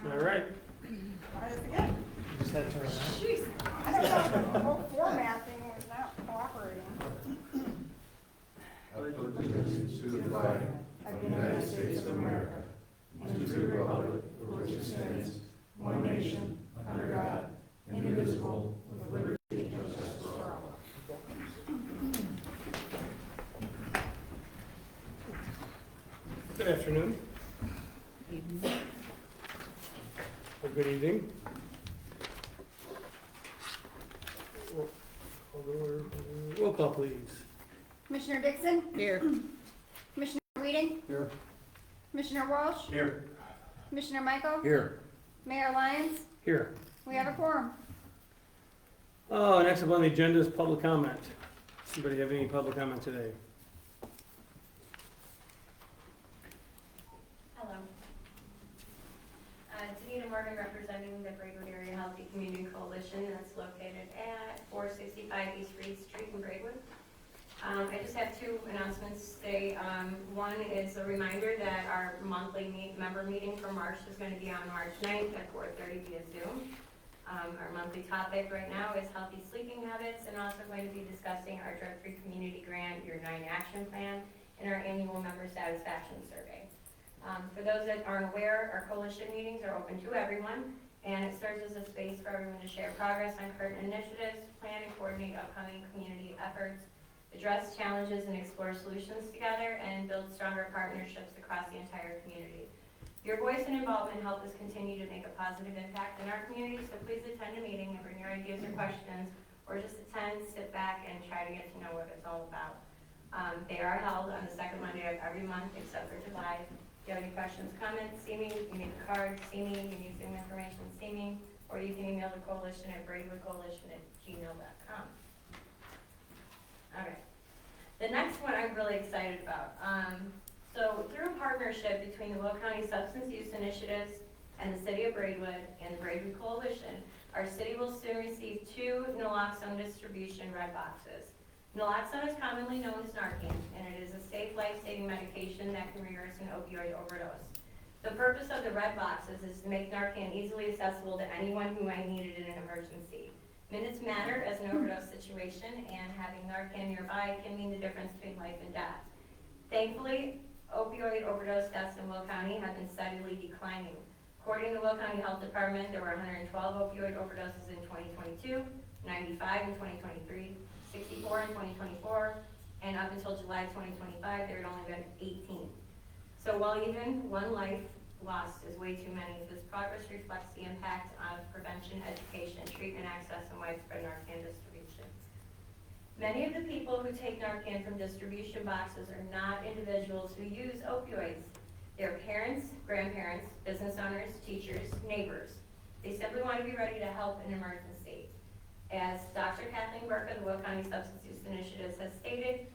Mayor. All right. Try this again. You just had to turn it on. Jeez, I don't know, the whole format thing was not cooperating. I pledge allegiance to the flag of the United States of America and to the republic for which it stands, one nation, under God, indivisible, with liberty and justice for all. Good afternoon. Or good evening. Roll call, please. Commissioner Dixon? Here. Commissioner Weeding? Here. Commissioner Walsh? Here. Commissioner Michael? Here. Mayor Lyons? Here. We have a quorum. Oh, next up on the agenda is public comment. Anybody have any public comment today? Hello. Danita Morgan representing the Braidwood Area Healthy Community Coalition that's located at 465 East Reed Street in Braidwood. I just have two announcements today. One is a reminder that our monthly member meeting for March is going to be on March 9th at 4:30 via Zoom. Our monthly topic right now is healthy sleeping habits, and also going to be discussing our drug-free community grant, your 9 action plan, and our annual member satisfaction survey. For those that aren't aware, our coalition meetings are open to everyone, and it serves as a space for everyone to share progress on current initiatives, plan and coordinate upcoming community efforts, address challenges and explore solutions together, and build stronger partnerships across the entire community. Your voice and involvement help us continue to make a positive impact in our community, so please attend a meeting and bring your ideas or questions, or just attend, sit back, and try to get to know what it's all about. They are held on the second Monday of every month except for July. If you have any questions, comments, see me, you need a card, see me, you need Zoom information, see me, or you can email the coalition at braidwoodcoalition@gmail.com. Okay. The next one I'm really excited about. So through a partnership between the Will County Substance Use Initiatives and the City of Braidwood and the Braidwood Coalition, our city will soon receive 2 naloxone distribution red boxes. Naloxone is commonly known as Narcan, and it is a safe, life-saving medication that can reverse an opioid overdose. The purpose of the red boxes is to make Narcan easily accessible to anyone who might need it in an emergency. Minutes matter as an overdose situation, and having Narcan nearby can mean the difference between life and death. Thankfully, opioid overdose deaths in Will County have been steadily declining. According to the Will County Health Department, there were 112 opioid overdoses in 2022, 95 in 2023, 64 in 2024, and up until July 2025, there had only been 18. So while even one life lost is way too many, this progress reflects the impact of prevention, education, treatment access, and widespread Narcan distribution. Many of the people who take Narcan from distribution boxes are not individuals who use opioids. They're parents, grandparents, business owners, teachers, neighbors. They simply want to be ready to help in an emergency. As Dr. Kathleen Burke of the Will County Substance Use Initiatives has stated,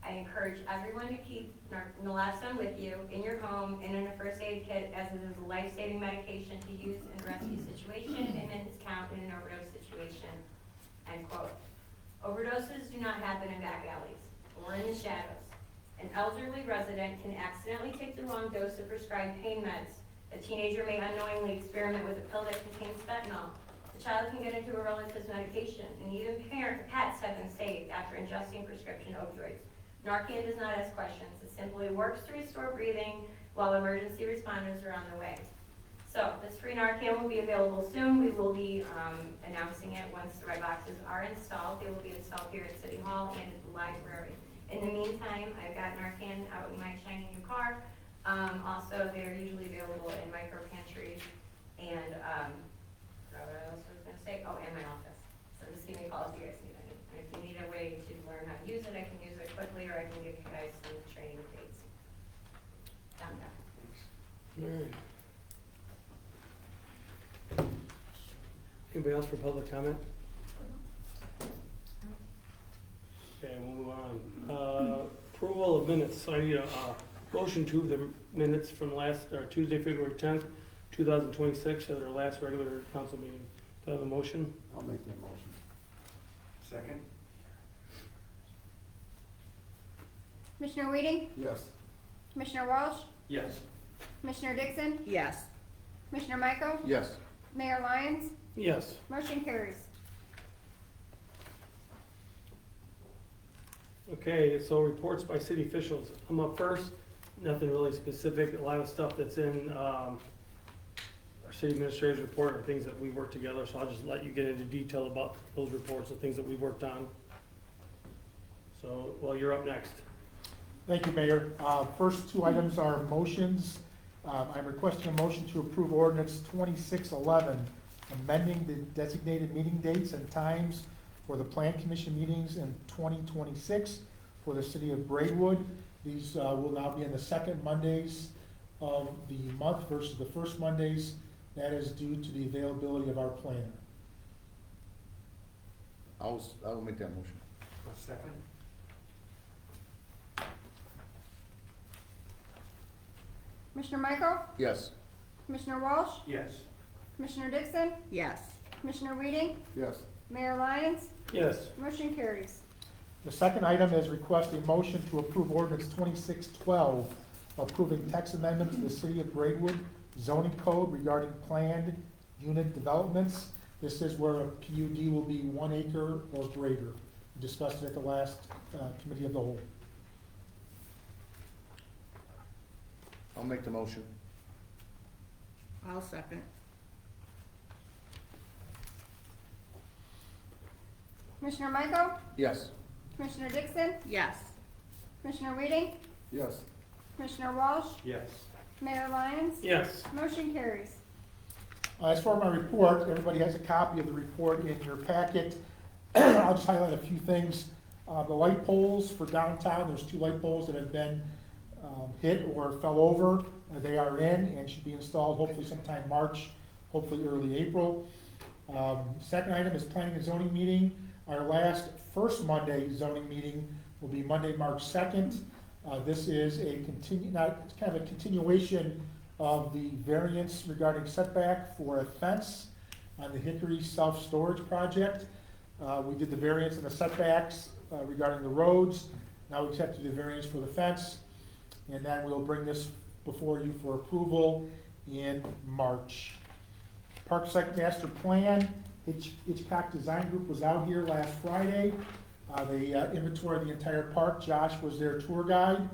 I encourage everyone to keep naloxone with you in your home and in a first aid kit, as it is a life-saving medication to use in a rescue situation and minutes count in an overdose situation, end quote. Overdoses do not happen in back alleys or in the shadows. An elderly resident can accidentally take the wrong dose of prescribed pain meds. A teenager may unknowingly experiment with a pill that contains fentanyl. The child can get into a relative's medication, and even pets have been saved after ingesting prescription opioids. Narcan does not ask questions. It simply works to restore breathing while emergency responders are on the way. So this free Narcan will be available soon. We will be announcing it once the red boxes are installed. They will be installed here at City Hall and at the library. In the meantime, I've got Narcan out in my shiny new car. Also, they're usually available in micro pantries and what else was I going to say? Oh, and my office. So just give me a call if you guys need any. And if you need a way to learn how to use it, I can use it quickly, or I can give you guys some training dates. Done. All right. Anybody else for public comment? Okay, we'll move on. Approval of minutes. So I need a motion to the minutes from Tuesday, February 10th, 2026, at our last regular council meeting. Do I have a motion? I'll make that motion. Second? Commissioner Weeding? Yes. Commissioner Walsh? Yes. Commissioner Dixon? Yes. Commissioner Michael? Yes. Mayor Lyons? Yes. Motion carries. Okay, so reports by city officials. I'm up first. Nothing really specific. A lot of stuff that's in our city administrator's report are things that we worked together, so I'll just let you get into detail about those reports and things that we worked on. So, well, you're up next. Thank you, Mayor. First two items are motions. I'm requesting a motion to approve ordinance 2611, amending the designated meeting dates and times for the Plan Commission meetings in 2026 for the city of Braidwood. These will now be in the second Mondays of the month versus the first Mondays. That is due to the availability of our planner. I will make that motion. Second? Commissioner Michael? Yes. Commissioner Walsh? Yes. Commissioner Dixon? Yes. Commissioner Weeding? Yes. Mayor Lyons? Yes. Motion carries. The second item is request a motion to approve ordinance 2612, approving text amendment to the city of Braidwood zoning code regarding planned unit developments. This is where a PUD will be 1 acre or greater. We discussed it at the last committee of the whole. I'll make the motion. I'll second. Commissioner Michael? Yes. Commissioner Dixon? Yes. Commissioner Weeding? Yes. Commissioner Walsh? Yes. Mayor Lyons? Yes. Motion carries. As for my report, everybody has a copy of the report in your packet. I'll just highlight a few things. The light poles for downtown, there's 2 light poles that have been hit or fell over. They are in and should be installed hopefully sometime March, hopefully early April. Second item is planning and zoning meeting. Our last first Monday zoning meeting will be Monday, March 2nd. This is it's kind of a continuation of the variance regarding setback for a fence on the Hickory Self-Storage Project. We did the variance and the setbacks regarding the roads. Now we have to do the variance for the fence, and then we'll bring this before you for approval in March. Park Site Master Plan, Hitchcock Design Group was out here last Friday. They inventoried the entire park. Josh was their tour guide.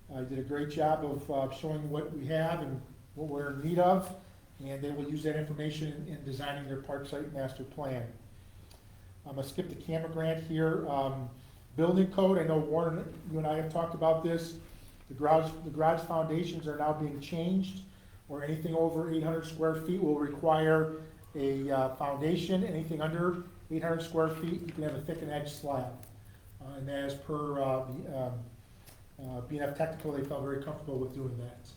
He did a great job of showing what we have and what we're in need of, and they will use that information in designing their Park Site Master Plan. I'm gonna skip the camera grant here. Building code, I know Warren, you and I have talked about this. The garage foundations are now being changed, or anything over 800 square feet will require a foundation. Anything under 800 square feet, you can have a thick and edge slab. And as per B&F Technical, they felt very comfortable with doing that.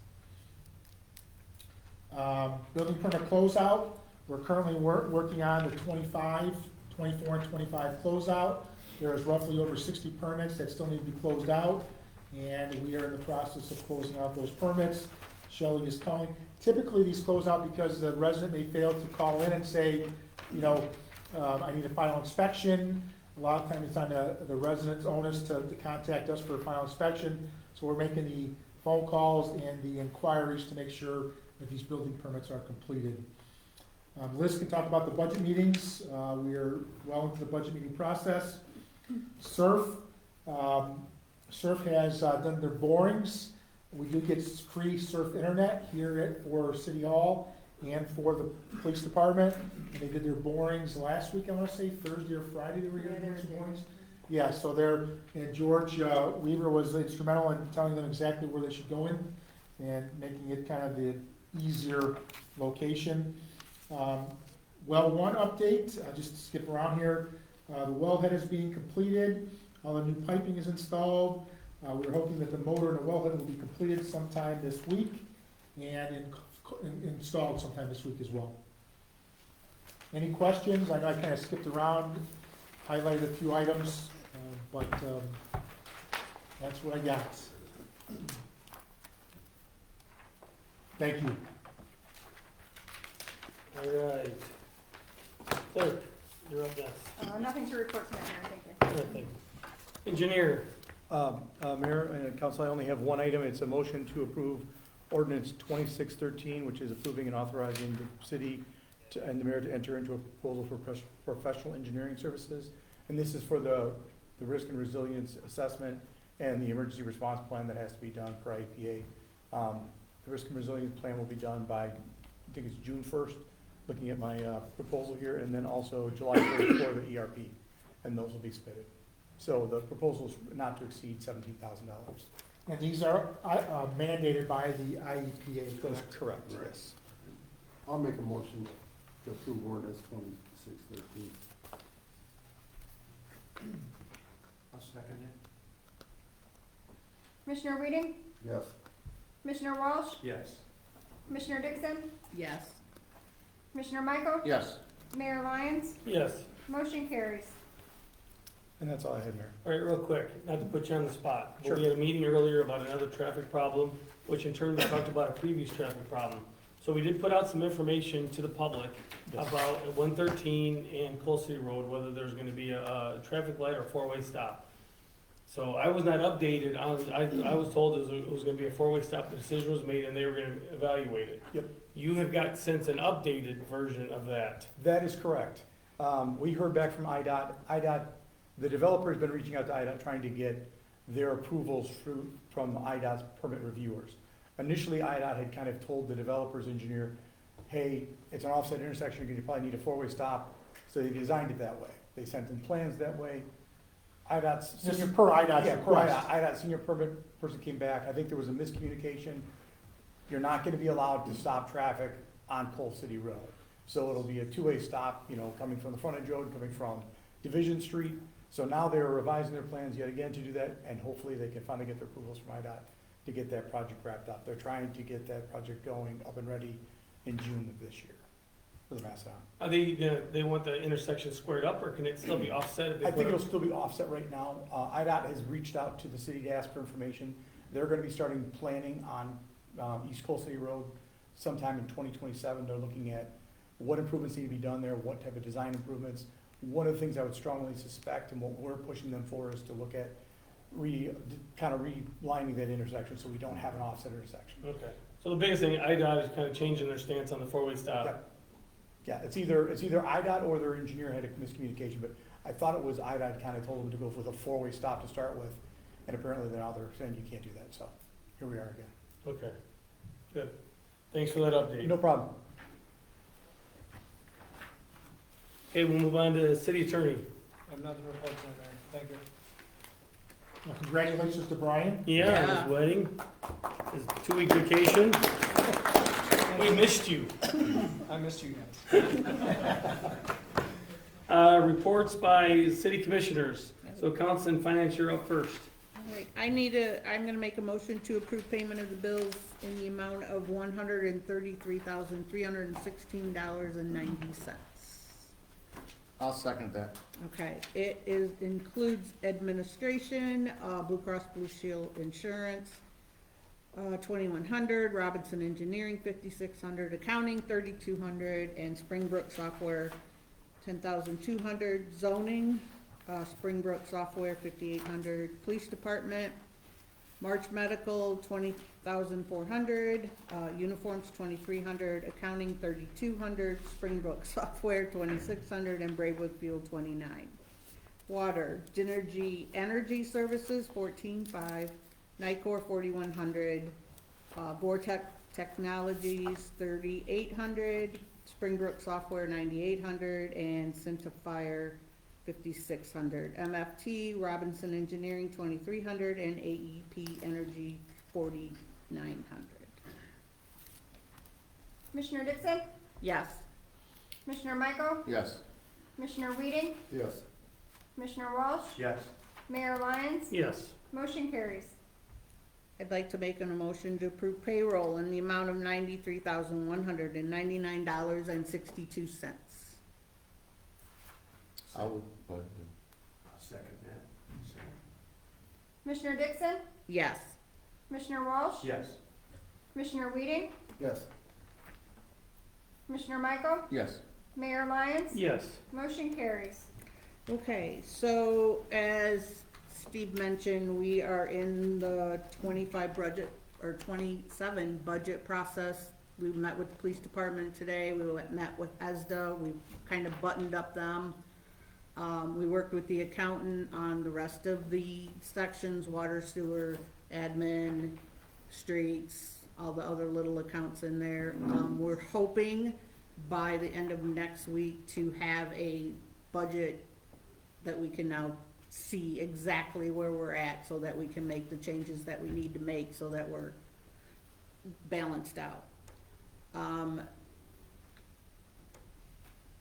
Building permit closeout, we're currently working on the 24 and 25 closeout. There is roughly over 60 permits that still need to be closed out, and we are in the process of closing out those permits. Shelley is calling. Typically, these close out because the resident may fail to call in and say, you know, I need a final inspection. A lot of times it's on the resident's onus to contact us for a final inspection. So we're making the phone calls and the inquiries to make sure that these building permits are completed. Liz can talk about the budget meetings. We are well into the budget meeting process. SURF has done their borings. We do get free surf internet here for City Hall and for the police department. And they did their borings last week, I want to say, Thursday or Friday, they were here doing some borings. Yeah, so and George Weaver was instrumental in telling them exactly where they should go in and making it kind of the easier location. Well 1 update, I'll just skip around here. The wellhead is being completed. All the new piping is installed. We're hoping that the motor and the wellhead will be completed sometime this week and installed sometime this week as well. Any questions? I know I kind of skipped around, highlighted a few items, but that's what I got. Thank you. All right. Clerk, you're up next. Nothing to report tonight, Mayor, thank you. Nothing. Engineer. Mayor and Council, I only have one item. It's a motion to approve ordinance 2613, which is approving and authorizing the city and the mayor to enter into a proposal for professional engineering services. And this is for the risk and resilience assessment and the emergency response plan that has to be done per IPA. The risk and resilience plan will be done by, I think it's June 1st, looking at my proposal here, and then also July 1st for the ERP, and those will be submitted. So the proposal is not to exceed $17,000. And these are mandated by the IEPA. That's correct, yes. I'll make a motion to approve ordinance 2613. I'll second it. Commissioner Reading, Yes. Commissioner Walsh, Yes. Commissioner Dixon, Yes. Commissioner Michael, Yes. Mayor Lyons, Yes. motion carries. And that's all I had, Mayor. All right, real quick, not to put you on the spot, but Sure. we had a meeting earlier about another traffic problem, which in turn we talked about a previous traffic problem. So we did put out some information to the public Yes. about 113 and Coal City Road, whether there's gonna be a traffic light or four-way stop. So I was not updated on, I was told it was gonna be a four-way stop, the decision was made and they were gonna evaluate it. Yep. You have got since an updated version of that. That is correct. We heard back from IDOT. The developer's been reaching out to IDOT, trying to get their approvals from IDOT's permit reviewers. Initially, IDOT had kind of told the developer's engineer, hey, it's an offset intersection, you probably need a four-way stop, so they designed it that way. They sent them plans that way. IDOT's This senior, is per IDOT's yeah, per request. IDOT senior permit person came back, I think there was a miscommunication. You're not gonna be allowed to stop traffic on Coal City Road. So it'll be a two-way stop, coming from the frontage road, coming from Division Street. So now they're revising their plans yet again to do that, and hopefully they can finally get their approvals from IDOT to get that project wrapped up. They're trying to get that project going up and ready in June of this year for the Mass Ave. Are they want the intersection squared up, or can it still be offset? if they I think put it'll up- still be offset right now. IDOT has reached out to the city to ask for information. They're gonna be starting planning on East Coal City Road sometime in 2027. They're looking at what improvements need to be done there, what type of design improvements. One of the things I would strongly suspect, and what we're pushing them for, is to look at kind of relining that intersection so we don't have an offset intersection. Okay, so the biggest thing, IDOT is kind of changing their stance on the four-way stop. Yeah, it's either IDOT or their engineer had a miscommunication, but I thought it was IDOT kind of told them to go with a four-way stop to start with, and apparently now they're saying you can't do that, so here we are again. Okay, good. Thanks for that update. No problem. Okay, we'll move on to city attorney. I have nothing to report tonight, Mayor. Thank you. Well, congratulations to Brian. Yeah, on his wedding, his 2-week vacation. We missed you. I missed you guys. Reports by city commissioners. So council and finance, you're up first. All right, I'm gonna make a motion to approve payment of the bills in the amount of $133,316.90. I'll second that. Okay, includes administration, Blue Cross Blue Shield Insurance, 2,100, Robinson Engineering, 5,600, accounting, 3,200, and Springbrook Software, 10,200, zoning, Springbrook Software, 5,800, Police Department, March Medical, 20,400, uniforms, 2,300, accounting, 3,200, Springbrook Software, 2,600, and Braidwood Fuel, 29. Water, Energy Services, 14,500, Nicor, 4,100, Vortec Technologies, 3,800, Springbrook Software, 9,800, and Centifire, 5,600. MFT, Robinson Engineering, 2,300, and AEP Energy, 4,900. Commissioner Dixon, Yes. Commissioner Michael, Yes. Commissioner Reading, Yes. Commissioner Walsh, Yes. Mayor Lyons, Yes. motion carries. I'd like to make a motion to approve payroll in the amount of $93,199.62. I'll Second that. Commissioner Dixon, Yes. Commissioner Walsh, Yes. Commissioner Reading, Yes. Commissioner Michael, Yes. Mayor Lyons, Yes. motion carries. Okay, so as Steve mentioned, we are in the 25 budget or 27 budget process. We met with the police department today, met with ESDA, we kind of buttoned up them. We worked with the accountant on the rest of the sections, water, sewer, admin, streets, all the other little accounts in there. We're hoping by the end of next week to have a budget that we can now see exactly where we're at, so that we can make the changes that we need to make, so that we're balanced out.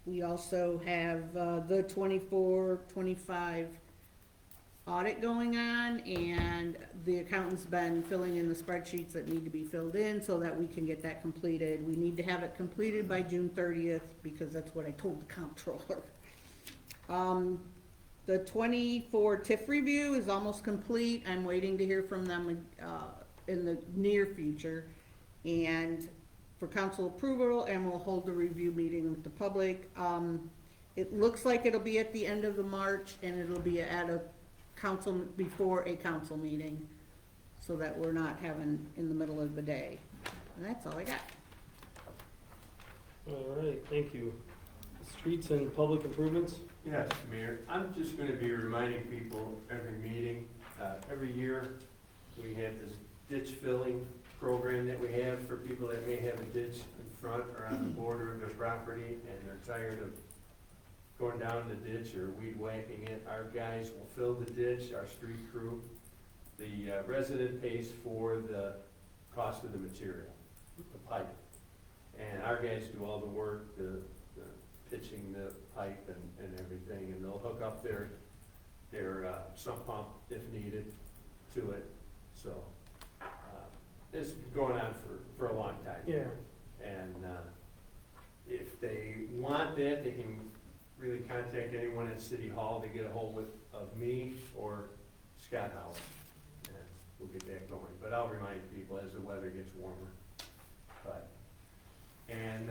We also have the 24-25 audit going on, and the accountant's been filling in the spreadsheets that need to be filled in so that we can get that completed. We need to have it completed by June 30th, because that's what I told the comptroller. The 24 TIF review is almost complete. I'm waiting to hear from them in the near future, and for council approval, and we'll hold the review meeting with the public. It looks like it'll be at the end of the March, and it'll be at a council, before a council meeting, so that we're not having in the middle of the day. And that's all I got. All right, thank you. Streets and public improvements? Yes, Mayor, I'm just gonna be reminding people every meeting, every year, we have this ditch filling program that we have for people that may have a ditch in front or on the border of their property, and they're tired of going down the ditch or weed whacking it. Our guys will fill the ditch, our street crew. The resident pays for the cost of the material, the pipe. And our guys do all the work, the pitching the pipe and everything, and they'll hook up their sump pump if needed to it. So, this has been going on for a long time. Yeah. And, if they want that, they can really contact anyone at City Hall to get a hold of me or Scott Howell, and we'll get that going. But I'll remind people as the weather gets warmer. But, and,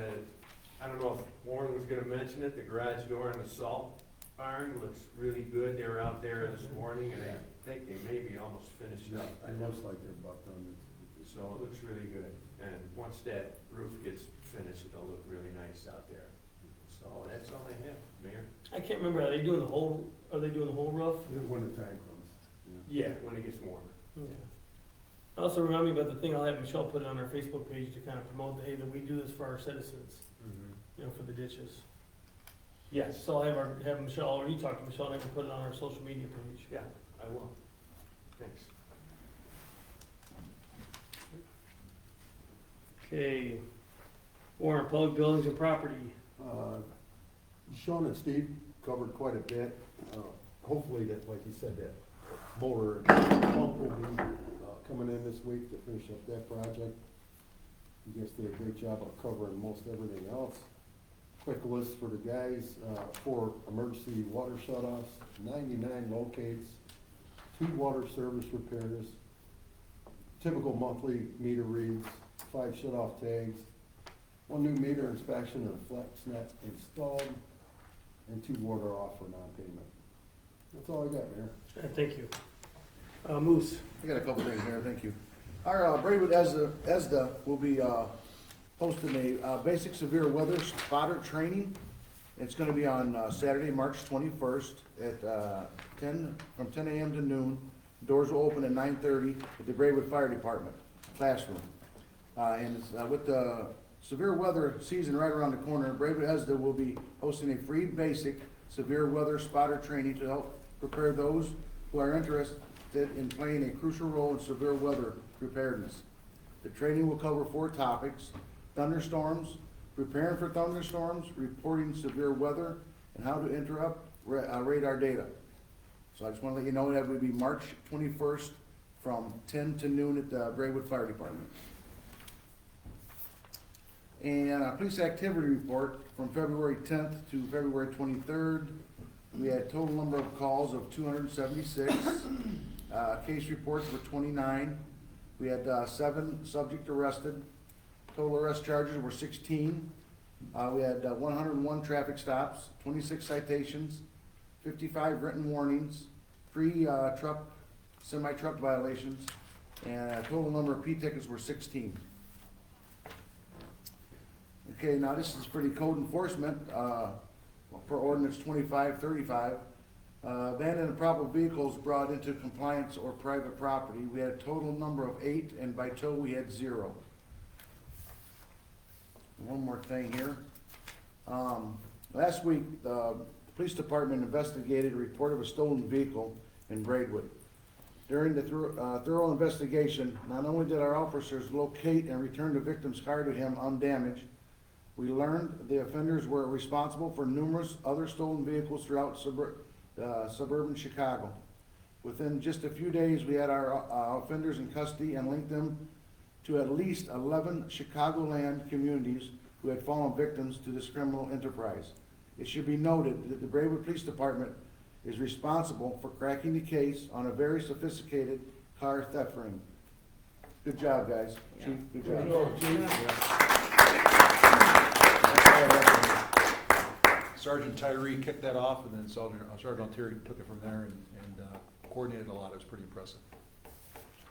I don't know if Warren was gonna mention it, the garage door in the salt barn looks really good. They were out there this morning, and I think they may be almost finished up. It looks like they're about done. So it looks really good, and once that roof gets finished, it'll look really nice out there. So that's all I have, Mayor. I can't remember, are they doing the whole roof? When the time comes. Yeah, when it gets warmer. Yeah. Also remind me about the thing, I'll have Michelle put it on our Facebook page to kind of promote, hey, that we do this for our citizens, you know, for the ditches. Yes, So I'll have Michelle, or you talk to Michelle, and I can put it on our social media page. yeah, I will. Thanks. Okay, Warren, public buildings and property. Sean and Steve covered quite a bit. Hopefully that, like you said, that motor pump will be coming in this week to finish up that project. You guys did a great job of covering most everything else. Quick list for the guys, 4 emergency water shutoffs, 99 locates, 2 water service repairs, typical monthly meter reads, 5 shutoff tags, 1 new meter inspection and a flex net installed, and 2 water off for non-payment. That's all I got, Mayor. Thank you. Moose. I got a couple things, Mayor, thank you. Our Braidwood ESDA will be hosting a basic severe weather spotter training. It's gonna be on Saturday, March 21st at from 10 a.m. to noon. Doors will open at 9:30 at the Braidwood Fire Department classroom. And it's, with the severe weather season right around the corner, Braidwood ESDA will be hosting a free basic severe weather spotter training to help prepare those who are interested in playing a crucial role in severe weather preparedness. The training will cover 4 topics: thunderstorms, preparing for thunderstorms, reporting severe weather, and how to interrupt radar data. So I just want to let you know that will be March 21st from 10 to noon at the Braidwood Fire Department. And a police activity report from February 10th to February 23rd. We had total number of calls of 276. Case reports were 29. We had 7 subjects arrested. Total arrest charges were 16. We had 101 traffic stops, 26 citations, 55 written warnings, 3 semi-truck violations, And total number of P tickets were 16. Okay, now this is pretty code enforcement, for ordinance 2535. Abandoned and improper vehicles brought into compliance or private property, we had a total number of 8, and by tow we had 0. One more thing here. Last week, the police department investigated a report of a stolen vehicle in Braidwood. During the thorough investigation, not only did our officers locate and return the victim's car to him undamaged, we learned the offenders were responsible for numerous other stolen vehicles throughout suburban Chicago. Within just a few days, we had our offenders in custody and linked them to at least 11 Chicagoland communities who had fallen victims to this criminal enterprise. It should be noted that the Braidwood Police Department is responsible for cracking the case on a very sophisticated car theft ring. Good job, guys. Chief, good job. Sergeant Tyree kicked that off, and then Sergeant Altieri took it from there and coordinated a lot. It was pretty impressive.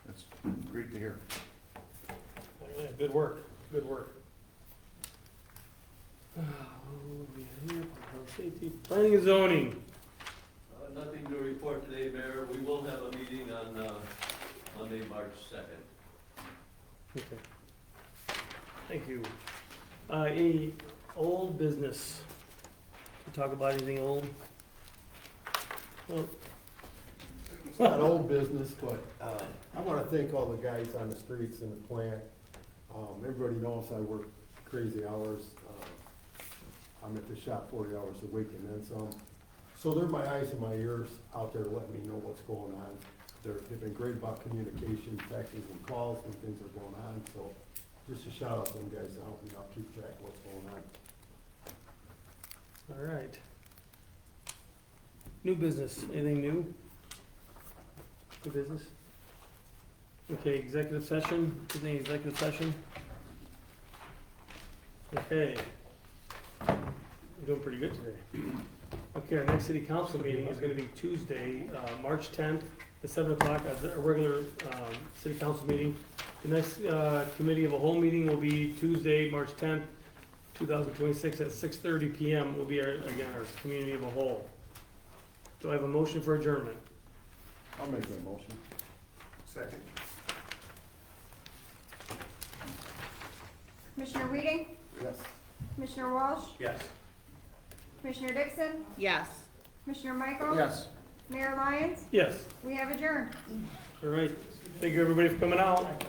That's great to hear. Yeah, good work, good work. Safety, planning and zoning. Nothing to report today, Mayor. We will have a meeting on Monday, March 2nd. Okay. Thank you. Any old business? To talk about anything old? Well, It's not old business, but I want to thank all the guys on the streets and the plant. Everybody knows I work crazy hours. I'm at the shop 40 hours a week and then some. So they're my eyes and my ears out there letting me know what's going on. They've been great about communication, texting and calls when things are going on. So just a shout out to them guys to help me out, keep track of what's going on. all right. New business, anything new? New business? Okay, executive session, anything executive session? Okay. We're doing pretty good today. Okay, our next city council meeting is gonna be Tuesday, March 10th at 7 o'clock, as a regular city council meeting. The next committee of a whole meeting will be Tuesday, March 10th, 2026 at 6:30 PM will be our community of a whole. Do I have a motion for adjournment? I'll make that motion. Second. Commissioner Weeding, Yes. Commissioner Walsh, Yes. Commissioner Dixon, Yes. Commissioner Michael, Yes. Mayor Lyons, Yes, we have adjourned. all right. Thank you, everybody, for coming out.